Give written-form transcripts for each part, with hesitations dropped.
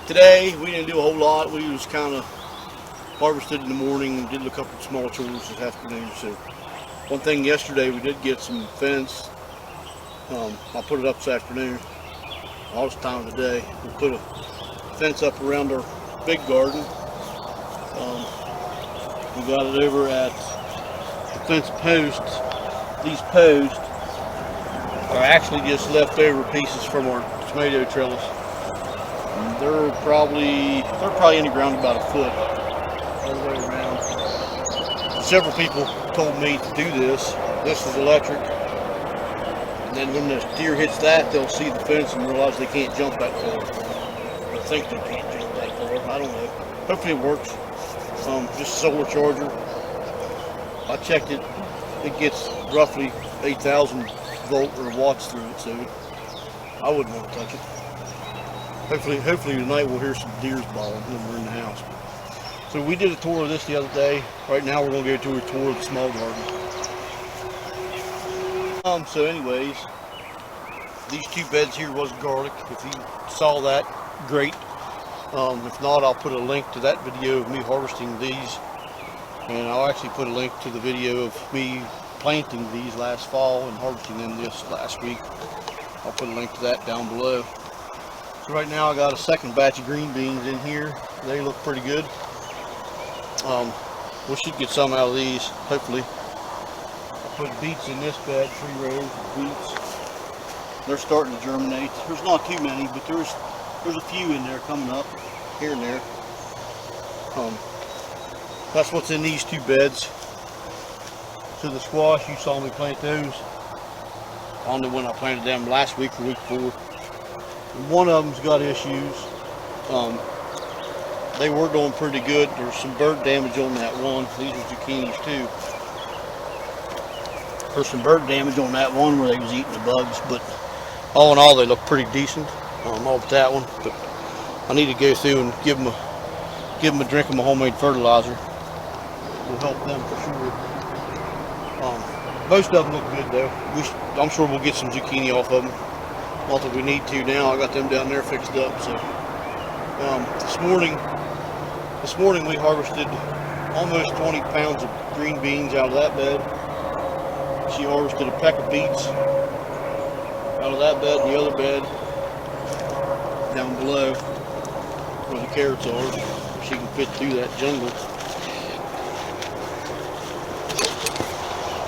Today we didn't do a whole lot. We just kind of harvested in the morning, did a couple of small chores this afternoon. So one thing yesterday, we did get some fence. I put it up this afternoon, all this time of the day. We put a fence up around our big garden. We got it over at the fence posts. These posts are actually just leftover pieces from our tomato trellis. They're probably in the ground about a foot all the way around. Several people told me to do this. This is electric. And then when the deer hits that, they'll see the fence and realize they can't jump that far. I think they can't jump that far. I don't know. Hopefully it works. Just a solar charger. I checked it. It gets roughly 8,000 volt or watts through it, so I wouldn't want to touch it. Hopefully tonight we'll hear some deers bawling when we're in the house. So we did a tour of this the other day. Right now we're going to go to a tour of the small garden. So anyways, these two beds here was garlic. If you saw that, great. If not, I'll put a link to that video of me harvesting these. And I'll actually put a link to the video of me planting these last fall and harvesting them this last week. I'll put a link to that down below. So right now I got a second batch of green beans in here. They look pretty good. We should get some out of these, hopefully. I put beets in this bed, 3 rows of beets. They're starting to germinate. There's not too many, but there's a few in there coming up, here and there. That's what's in these two beds. So the squash, you saw me plant those. I don't know when I planted them, last week or week before. One of them's got issues. They were doing pretty good. There's some bird damage on that one. These are zucchinis too. There's some bird damage on that one where they was eating the bugs, but all in all they look pretty decent. All but that one. But I need to go through and give them a drink of my homemade fertilizer. Will help them for sure. Most of them look good though. I'm sure we'll get some zucchini off of them. Not that we need to now. I got them down there fixed up. So this morning we harvested almost 20 pounds of green beans out of that bed. She harvested a peck of beets out of that bed and the other bed down below where the carrots are. She can fit through that jungle.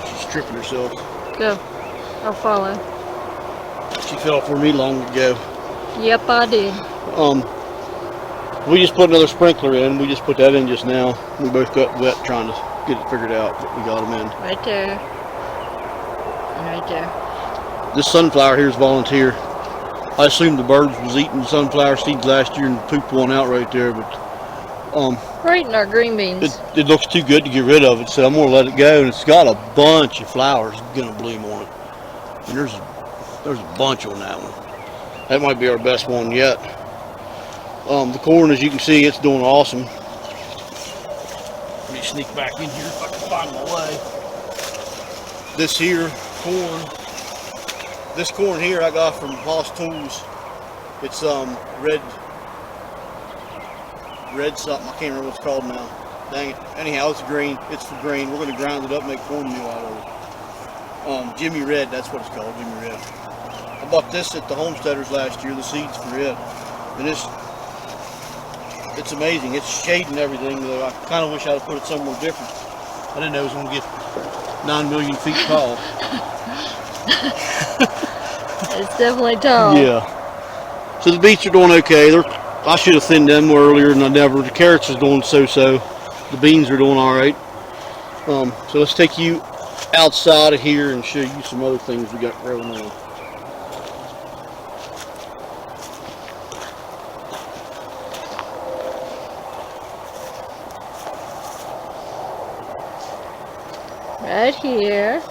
She's tripping herself. Go. I'll follow. She fell for me long ago. Yep, I did. We just put another sprinkler in. We just put that in just now. We both got wet trying to get it figured out, but we got them in. Right there. And right there. This sunflower here is volunteer. I assumed the birds was eating sunflower seeds last year and pooped one out right there, but right in our green beans. It looks too good to get rid of it, so I'm gonna let it go. And it's got a bunch of flowers gonna bloom on it. And there's a bunch on that one. That might be our best one yet. The corn, as you can see, it's doing awesome. Let me sneak back in here if I can find my way. This here corn, this corn here I got from Hoss Tools. It's red something. I can't remember what it's called now. Dang it. Anyhow, it's green. It's for grain. We're gonna grind it up and make cornmeal out of it. Jimmy Red, that's what it's called, Jimmy Red. I bought this at the Homesteaders last year, the seeds for it. And it's amazing. It's shading everything, though. I kind of wish I'd have put it somewhere different. I didn't know it was going to get 9 million feet tall. It's definitely tall. Yeah. So the beets are doing okay. I should have thinned them earlier, and I never. The carrots is doing so-so. The beans are doing all right. So let's take you outside of here and show you some other things we got growing on. Right here,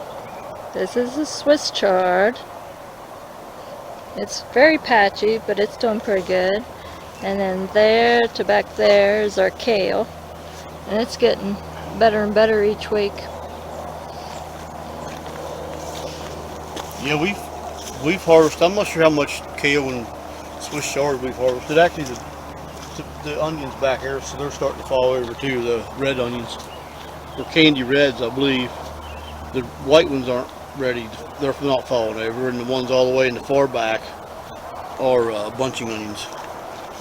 this is the Swiss chard. It's very patchy, but it's doing pretty good. And then there to back there is our kale, and it's getting better and better each week. Yeah, we've harvested. I'm not sure how much kale and Swiss chard we've harvested. Actually, the onions back here, so they're starting to fall over too. The red onions, they're candy reds, I believe. The white ones aren't ready; they're not falling over, and the ones all the way in the far back are bunching onions,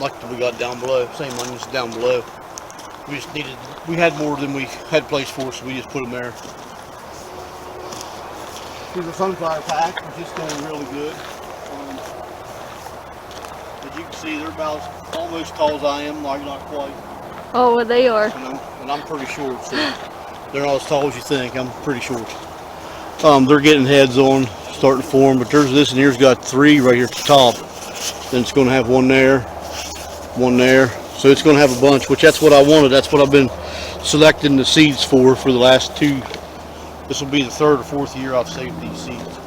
like we got down below. Same onions down below. We had more than we had place for, so we just put them there. Here's a sunflower patch, which is going really good. As you can see, they're about almost tall as I am, like not quite. Oh, well, they are. And I'm pretty short, so they're not as tall as you think. I'm pretty short. They're getting heads on, starting to form, but there's this, and here's got 3 right here at the top. Then it's going to have one there, one there. So it's going to have a bunch, which that's what I wanted. That's what I've been selecting the seeds for the last 2. This will be the 3rd or 4th year I've saved these seeds.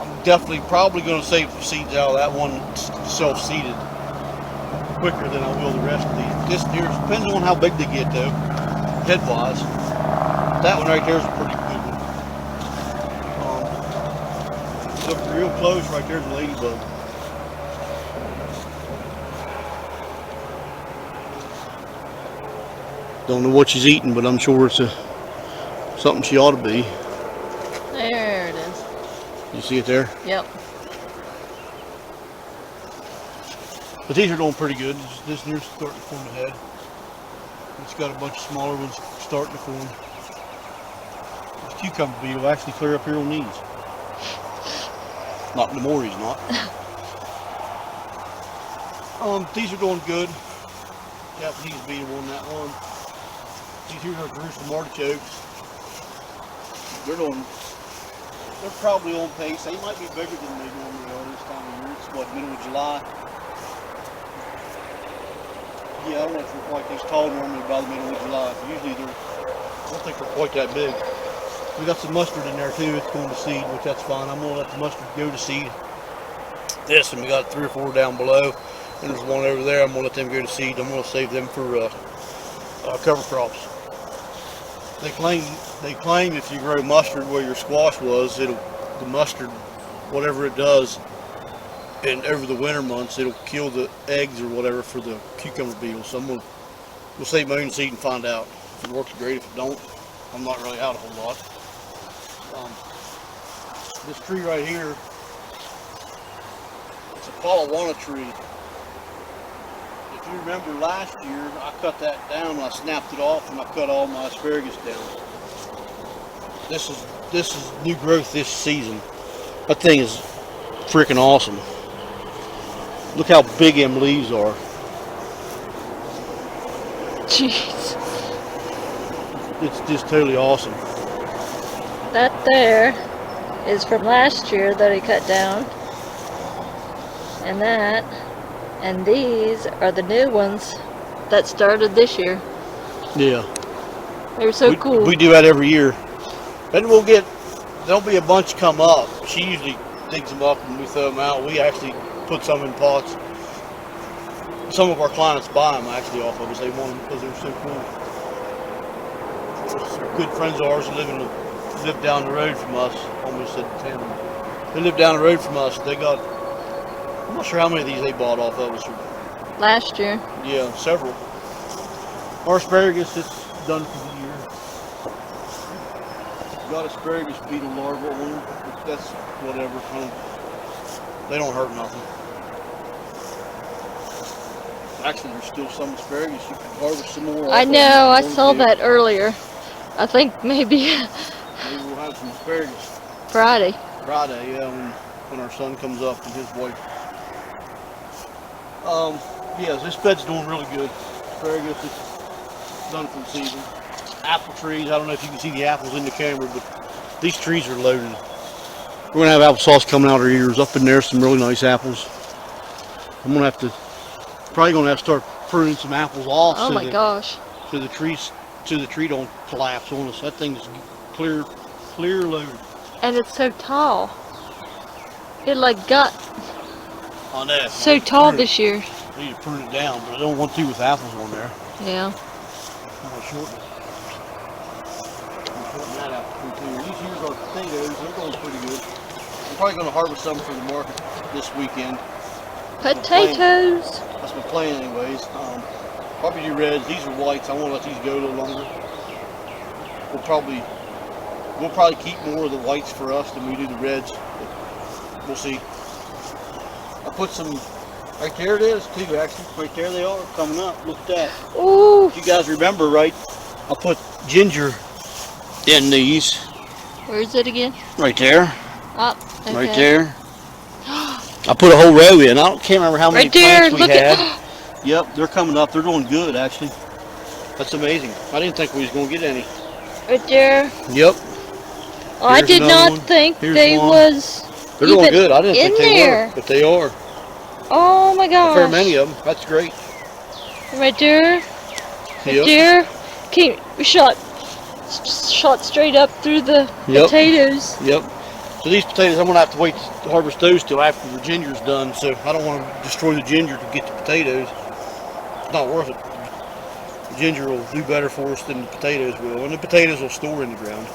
I'm definitely probably going to save the seeds out of that one self-seeded quicker than I will the rest of these. This here depends on how big they get though, head-wise. That one right there is a pretty good one. Look real close right there's a ladybug. Don't know what she's eating, but I'm sure it's something she ought to be. There it is. You see it there? Yep. But these are doing pretty good. This near's starting to form a head. It's got a bunch of smaller ones starting to form. This cucumber bee will actually clear up here on these. Not anymore, he's not. These are doing good. Japanese bee on that one. These here are Jerusalem artichokes. They're probably on pace. They might be bigger than they normally are this time of year. It's what, middle of July? Yeah, I don't know if they're quite this tall normally by the middle of July. Usually I don't think they're quite that big. We got some mustard in there too. It's going to seed, which that's fine. I'm going to let the mustard go to seed. This, and we got 3 or 4 down below. And there's one over there. I'm going to let them go to seed. I'm going to save them for cover crops. They claim if you grow mustard where your squash was, the mustard, whatever it does, and over the winter months, it'll kill the eggs or whatever for the cucumber beetles. So we'll save my own seed and find out. If it works, great. If it don't, I'm not really out a whole lot. This tree right here, it's a Palawana tree. If you remember last year, I cut that down, I snapped it off, and I cut all my asparagus down. This is new growth this season. That thing is freaking awesome. Look how big them leaves are. Jeez. It's just totally awesome. That there is from last year that he cut down. And these are the new ones that started this year. Yeah. They're so cool. We do that every year. Then there'll be a bunch come up. She usually digs them up and we throw them out. We actually put some in pots. Some of our clients buy them actually off of us. They want them because they're so cool. Some good friends of ours live down the road from us. Almost said 10. They live down the road from us. They got, I'm not sure how many of these they bought off of us. Last year. Yeah, several. Our asparagus, it's done for the year. Got asparagus beetle larvae on them. That's whatever. They don't hurt nothing. Actually, there's still some asparagus. You can harvest some more. I know, I saw that earlier. I think maybe maybe we'll have some asparagus. Friday, yeah, when our son comes up and his wife. Yeah, this bed's doing really good. Asparagus, it's done for the season. Apple trees, I don't know if you can see the apples in the camera, but these trees are loaded. We're going to have applesauce coming out our ears. Up in there, some really nice apples. I'm going to probably going to have to start pruning some apples off. oh my gosh. So the tree don't collapse on us. That thing's clear loaded. And it's so tall. It like got On that. so tall this year. I need to prune it down, but I don't want to with apples on there. Yeah. I'm going to shorten it. I'm shorten that out too. These here's our potatoes. They're going pretty good. I'm probably going to harvest some for the market this weekend. Potatoes. That's my plan anyways. Probably do reds. These are whites. I want to let these go a little longer. We'll probably keep more of the whites for us than we do the reds. But we'll see. I put some, right there it is too actually. Right there they are coming up. Look at that. Ooh. If you guys remember right, I put ginger in these. Where is it again? Right there. Up. Okay. Right there. I put a whole row in. Can't remember how many Right there, plants we look had. at. Yep, they're coming up. They're doing good actually. That's amazing. I didn't think we was gonna get any. Right there. Yep. Oh, I did another not one. think Here's they one. was. They're doing even good. I didn't think in they there. were, but they are. Oh my gosh. A fair many of them. That's great. Right there. Right Yep. there. We shot straight up through the Yep. potatoes. Yep. So these potatoes, I'm gonna have to wait to harvest those till after the ginger's done. So I don't want to destroy the ginger to get the potatoes. It's not worth it. The ginger will do better for us than the potatoes will, and the potatoes will store in the ground.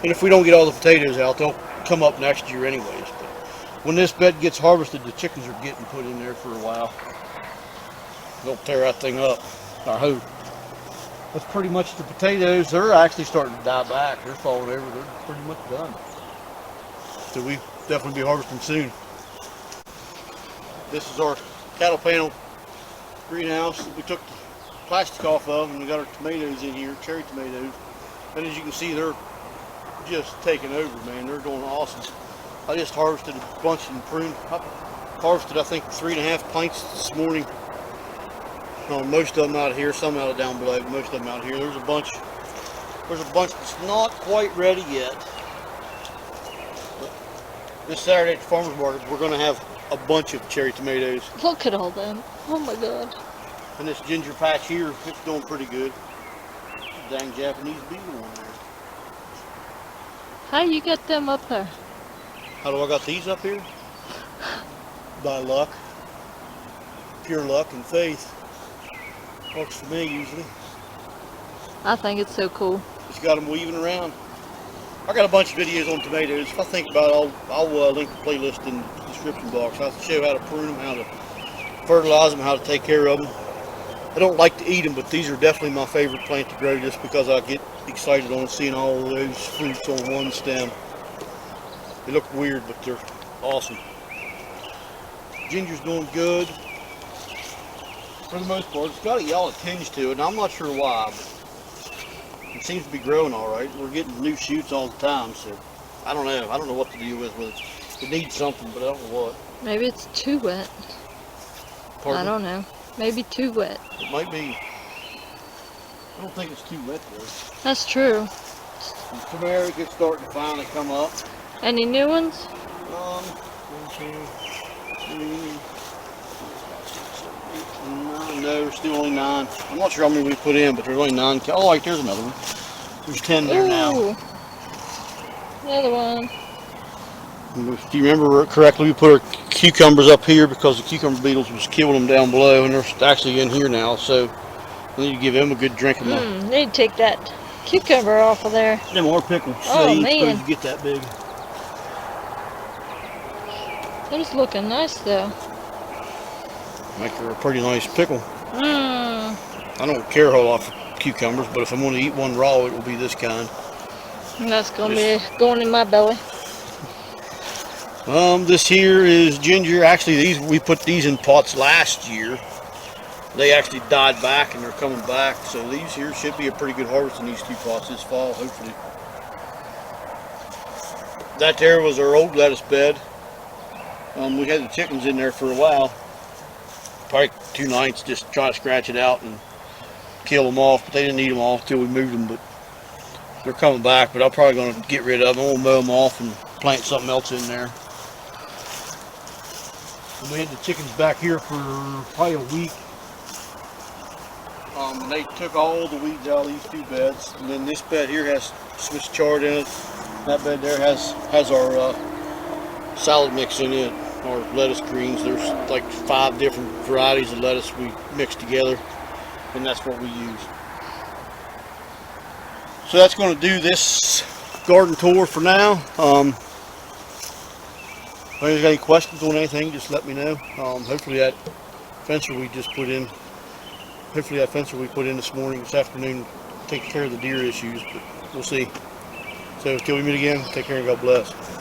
And if we don't get all the potatoes out, they'll come up next year anyways. But when this bed gets harvested, the chickens are getting put in there for a while. They'll tear that thing up. I hope. That's pretty much the potatoes. They're actually starting to die back. They're falling over. They're pretty much done. So we definitely be harvesting soon. This is our cattle panel greenhouse that we took the plastic off of, and we got our tomatoes in here, cherry tomatoes. And as you can see, they're just taking over, man. They're doing awesome. I just harvested a bunch and pruned. I harvested, I think, 3.5 pints this morning. Most of them out of here, some out of down below, most of them out here. There's a bunch that's not quite ready yet. But this Saturday at the farmer's market, we're going to have a bunch of cherry tomatoes. Look at all them. Oh my god. And this ginger patch here, it's doing pretty good. Dang Japanese beetle on there. How you get them up there? How do I got these up here? By luck. Pure luck and faith. Works for me usually. I think it's so cool. Just got them weaving around. I got a bunch of videos on tomatoes. If I think about it, I'll link the playlist in the description box. I'll show how to prune them, how to fertilize them, how to take care of them. I don't like to eat them, but these are definitely my favorite plant to grow just because I get excited on seeing all of those fruits on one stem. They look weird, but they're awesome. Ginger's doing good. For the most part, it's got a yellow tinge to it, and I'm not sure why, but it seems to be growing all right. We're getting new shoots all the time, so I don't know. I don't know what to do with it. It needs something, but I don't know what. Maybe it's too wet. Pardon? I don't know. Maybe too wet. It might be. I don't think it's too wet though. That's true. Asparagus is starting to finally come up. Any new ones? 1, 2, 3. No, there's still only 9. I'm not sure how many we put in, but there's only 9. Oh, like there's another one. There's 10 there now. Ooh. Another one. If you remember correctly, we put our cucumbers up here because the cucumber beetles was killing them down below, and they're actually in here now. So we need to give them a good drink of milk. Need to take that cucumber off of there. Them more pickles. Oh, They ain't man. supposed to get that big. They're just looking nice though. Make her a pretty nice pickle. Mmm. I don't care a whole lot for cucumbers, but if I'm going to eat one raw, it will be this kind. That's gonna be going in my belly. This here is ginger. Actually, we put these in pots last year. They actually died back and they're coming back. So these here should be a pretty good harvest in these 2 pots this fall, hopefully. That there was our old lettuce bed. We had the chickens in there for a while. Probably 2 nights just try to scratch it out and kill them off, but they didn't eat them off until we moved them. But they're coming back, but I'm probably going to get rid of them. I'm going to mow them off and plant something else in there. And we had the chickens back here for probably a week. And they took all the weeds out of these 2 beds. And then this bed here has Swiss chard in it. That bed there has our salad mix in it, or lettuce greens. There's like 5 different varieties of lettuce we mix together, and that's what we use. So that's going to do this garden tour for now. If anybody's got any questions on anything, just let me know. Hopefully that fencer we just put in, hopefully that fencer we put in this afternoon, take care of the deer issues, but we'll see. So until we meet again, take care and God bless.